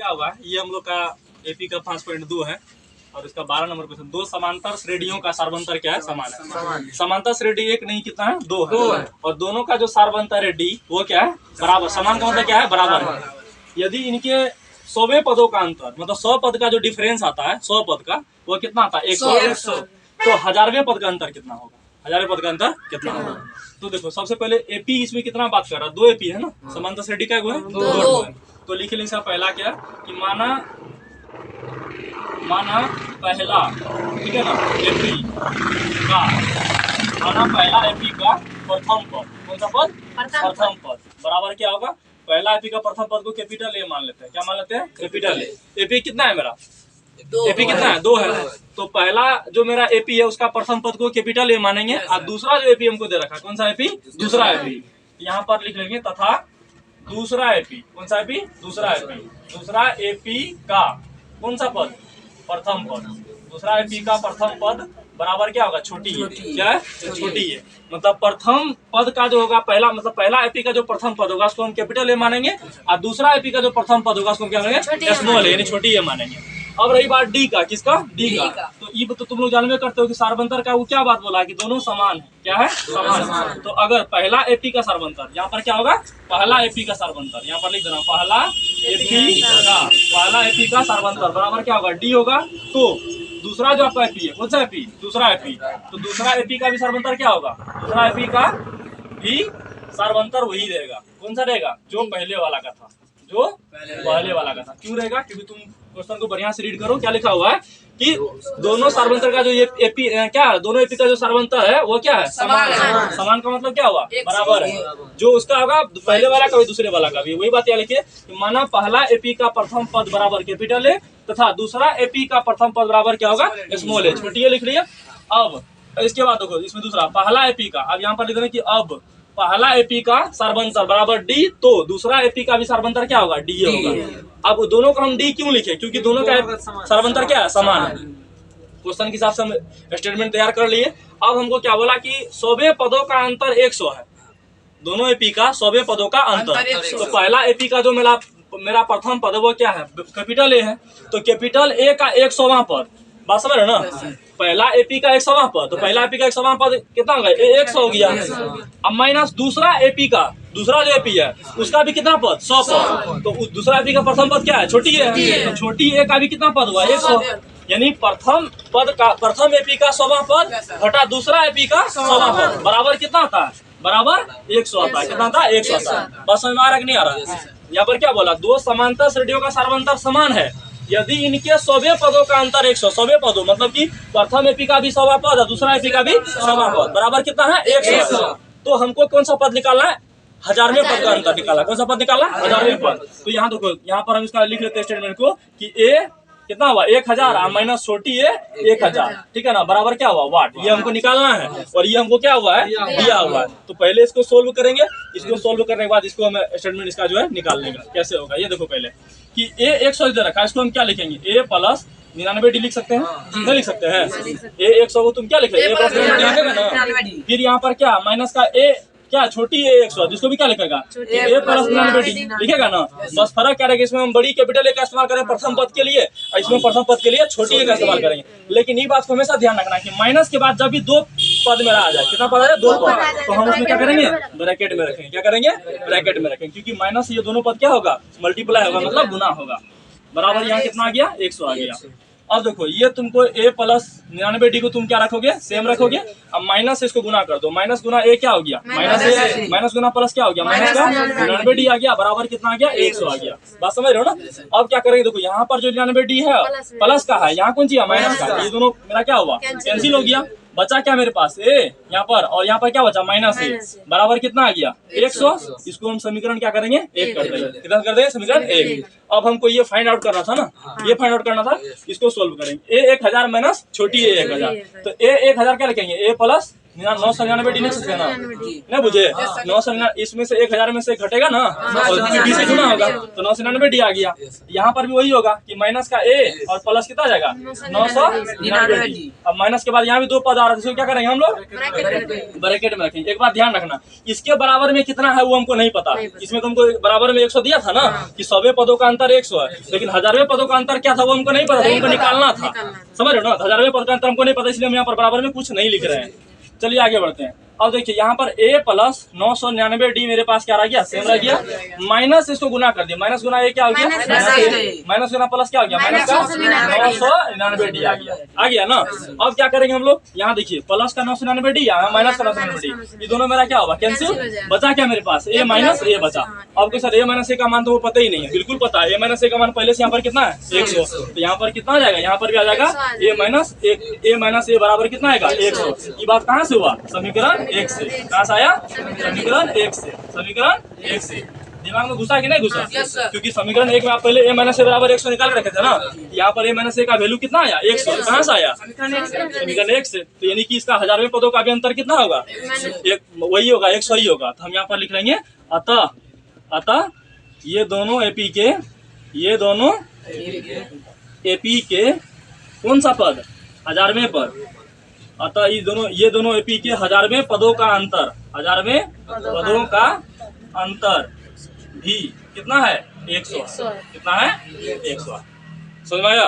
क्या हुआ है, ये हम लोग का एपी का 5.2 है और इसका 12 नंबर क्वेश्चन। दो समांतर श्रेणियों का सार्वंतर क्या है? समान है। समांतर श्रेणी एक नहीं कितना है? दो है। और दोनों का जो सार्वंतर है डी वो क्या है? बराबर। समान का मतलब क्या है? बराबर है। यदि इनके 100वें पदों का अंतर मतलब 100 पद का जो डिफरेंस आता है 100 पद का वो कितना आता है? 100। तो 1000वें पद का अंतर कितना होगा? 1000वें पद का अंतर कितना होगा? तो देखो सबसे पहले एपी इसमें कितना बात कर रहा है? 2 एपी है ना। समांतर श्रेणी का है दो। तो लिख लें इसका पहला क्या कि माना पहला, ठीक है ना, एपी का, माना पहला एपी का प्रथम पद, कौन सा पद? प्रथम पद बराबर क्या होगा? पहला एपी का प्रथम पद को कैपिटल ए मान लेते हैं। क्या मान लेते हैं? Capital A. एपी कितना है मेरा? एपी कितना है? 2 है। तो पहला जो मेरा एपी है उसका प्रथम पद को कैपिटल ए मानेंगे और दूसरा जो एपी हमको दे रखा है कौन सा एपी? दूसरा एपी। यहाँ पर लिख लेंगे तथा दूसरा एपी, कौन सा एपी? दूसरा एपी। दूसरा एपी का कौन सा पद? प्रथम पद। दूसरा एपी का प्रथम पद बराबर क्या होगा? छोटी है। क्या है? छोटी है। मतलब प्रथम पद का जो होगा पहला, मतलब पहला एपी का जो प्रथम पद होगा उसको हम कैपिटल ए मानेंगे और दूसरा एपी का जो प्रथम पद होगा उसको क्या मानेंगे? स्मॉल ए, यानी छोटी ए मानेंगे। अब रही बात डी का, किसका? डी का। तो ये तो तुम लोग जानवे करते हो कि सार्वंतर का वो क्या बात बोला कि दोनों समान है। क्या है? समान। तो अगर पहला एपी का सार्वंतर, यहाँ पर क्या होगा? पहला एपी का सार्वंतर, यहाँ पर लिख देना पहला एपी का सार्वंतर बराबर क्या होगा? डी होगा। तो दूसरा जो आपका एपी है कौन सा एपी? दूसरा एपी। तो दूसरा एपी का भी सार्वंतर क्या होगा? दूसरा एपी का भी सार्वंतर वही रहेगा। कौन सा रहेगा? जो पहले वाला का था। जो पहले वाला का था। क्यों रहेगा? क्योंकि तुम क्वेश्चन को बढ़िया से रीड करो। क्या लिखा हुआ है कि दोनों सार्वंतर का जो ये एपी क्या, दोनों एपी का जो सार्वंतर है वो क्या है? समान है। समान का मतलब क्या हुआ? बराबर है। जो उसका होगा पहले वाला का भी दूसरे वाला का भी। वही बात यहाँ लिखिए कि माना पहला एपी का प्रथम पद बराबर कैपिटल ए तथा दूसरा एपी का प्रथम पद बराबर क्या होगा? स्मॉल ए। छोटी ए लिख लिया। अब इसके बाद देखो इसमें दूसरा पहला एपी का, अब यहाँ पर लिख देना कि अब पहला एपी का सार्वंतर बराबर डी, तो दूसरा एपी का भी सार्वंतर क्या होगा? डी होगा। अब दोनों का हम डी क्यों लिखे? क्योंकि दोनों का सार्वंतर क्या है? समान है। क्वेश्चन के हिसाब से हम स्टेटमेंट तैयार कर लिए। अब हमको क्या बोला कि 100वें पदों का अंतर 100 है। दोनों एपी का 100वें पदों का अंतर। तो पहला एपी का जो मेरा प्रथम पद है वो क्या है? कैपिटल ए है। तो कैपिटल ए का 100वां पद, बात समझ रहे ना? पहला एपी का 100वां पद, तो पहला एपी का 100वां पद कितना होगा? 100 हो गया। अब माइनस दूसरा एपी का, दूसरा जो एपी है उसका भी कितना पद? 100 पद। तो दूसरा एपी का प्रथम पद क्या है? छोटी है। तो छोटी ए का भी कितना पद हुआ? 100। यानी प्रथम पद का, प्रथम एपी का 100वां पद घटा दूसरा एपी का 100वां पद बराबर कितना आता है? बराबर 100 आता है। कितना आता है? 100 आता है। बस समझ में आ रहा है कि नहीं आ रहा? यहाँ पर क्या बोला? दो समांतर श्रेणियों का सार्वंतर समान है यदि इनके 100वें पदों का अंतर 100। 100वें पदों मतलब कि प्रथम एपी का भी 100वां पद और दूसरा एपी का भी 100वां पद बराबर कितना है? 100। तो हमको कौन सा पद निकालना है? 1000वें पद का अंतर निकाला। कौन सा पद निकाला? 1000वें पद। तो यहाँ देखो, यहाँ पर हम इसका लिख लेते हैं स्टेटमेंट को कि ए कितना हुआ? 1000 माइनस छोटी ए 1000, ठीक है ना, बराबर क्या हुआ? वाट। ये हमको निकालना है और ये हमको क्या हुआ है? दिया हुआ है। तो पहले इसको सोल्व करेंगे। इसको सोल्व करने के बाद इसको हम स्टेटमेंट इसका जो है निकाल लेंगे। कैसे होगा ये देखो पहले कि ए 100 दे रखा है, इसको हम क्या लिखेंगे? ए प्लस 99 डी लिख सकते हैं? नहीं लिख सकते हैं? ए 100 को तुम क्या लिख रहे हो? ए प्लस 99 लिखेगा ना। फिर यहाँ पर क्या माइनस का ए क्या छोटी ए 100, जिसको भी क्या लिखेगा? ए प्लस 99 डी लिखेगा ना। बस फर्क क्या रहेगा? इसमें हम बड़ी कैपिटल ए का इस्तेमाल करें प्रथम पद के लिए और इसमें प्रथम पद के लिए छोटी ए का इस्तेमाल करेंगे। लेकिन ये बात को हमेशा ध्यान रखना कि माइनस के बाद जब भी दो पद मेरा आ जाए, कितना पद आ जाए? 2 पद, तो हम उसमें क्या करेंगे? ब्रैकेट में रखेंगे। क्या करेंगे? ब्रैकेट में रखेंगे। क्योंकि माइनस ये दोनों पद क्या होगा? मल्टीप्लाई होगा, मतलब गुना होगा। बराबर यहाँ कितना आ गया? 100 आ गया। अब देखो ये तुमको ए प्लस 99 डी को तुम क्या रखोगे? सेम रखोगे। अब माइनस से इसको गुना कर दो। माइनस गुना ए क्या हो गया? माइनस ए। माइनस गुना प्लस क्या हो गया? माइनस का 99 डी आ गया। बराबर कितना आ गया? 100 आ गया। बात समझ रहे हो ना? अब क्या करेंगे? देखो यहाँ पर जो 99 डी है प्लस का है, यहाँ कौन सी है? माइनस का। ये दोनों मेरा क्या हुआ? कैंसिल हो गया। बचा क्या मेरे पास? ए यहाँ पर, और यहाँ पर क्या बचा? माइनस ए। बराबर कितना आ गया? 100। इसको हम समीकरण क्या करेंगे? 1 कर देंगे। कितना कर देंगे? समीकरण 1। अब हमको ये फाइंड आउट करना था ना, ये फाइंड आउट करना था। इसको सोल्व करेंगे। ए 1000 माइनस छोटी ए 1000, तो ए 1000 क्या लिखेंगे? ए प्लस 999 डी नेक्स्ट ना नहीं बुझे 999 इसमें से 1000 में से घटेगा ना और डी से गुना होगा तो 999 डी आ गया। यहाँ पर भी वही होगा कि माइनस का ए और प्लस कितना आ जाएगा 999 डी। अब माइनस के बाद यहाँ भी दो पद आ रहा है तो क्या करेंगे हम लोग ब्रैकेट में रखेंगे। एक बात ध्यान रखना, इसके बराबर में कितना है वो हमको नहीं पता। इसमें तुमको बराबर में 100 दिया था ना कि 100वें पदों का अंतर 100 है, लेकिन 1000वें पदों का अंतर क्या था वो हमको नहीं पता था, हमको निकालना था। समझ रहे हो ना, 1000वें पद का अंतर हमको नहीं पता इसलिए हम यहाँ पर बराबर में कुछ नहीं लिख रहे हैं। चलिए आगे बढ़ते हैं। अब देखिए यहाँ पर a प्लस 999 डी मेरे पास क्या रह गया, सेम रह गया। माइनस इसको गुना कर दिया, माइनस गुना ए क्या हो गया माइनस गुना प्लस क्या हो गया माइनस का 999 डी आ गया ना। अब क्या करेंगे हम लोग, यहाँ देखिए प्लस का 999 डी यहाँ माइनस का 999 डी, ये दोनों मेरा क्या होगा कैंसिल, बचा क्या मेरे पास a माइनस ए बचा। अब सर a माइनस ए का मान तो वो पता ही नहीं है, बिल्कुल पता है a माइनस ए का मान पहले से यहाँ पर कितना है 100, तो यहाँ पर कितना आ जाएगा, यहाँ पर भी आ जाएगा a माइनस ए बराबर कितना आएगा 100। ये बात कहाँ से हुआ, समीकरण 1 से। कहाँ से आया, समीकरण 1 से, समीकरण 1 से। दिमाग में घुसा कि नहीं घुसा, क्योंकि समीकरण 1 में आप पहले a माइनस ए बराबर 100 निकाल रखे थे ना, यहाँ पर a माइनस ए का वैल्यू कितना आया 100, कहाँ से आया समीकरण 1 से। तो यानी कि इसका 1000वें पदों का भी अंतर कितना होगा एक वही होगा 100 ही होगा। तो हम यहाँ पर लिख लेंगे अतः ये दोनों एपी के कौन सा पद 1000वें पद, अतः ये दोनों एपी के 1000वें पदों का अंतर, 1000वें पदों का अंतर भी कितना है 100, कितना है 100। समझ में आया।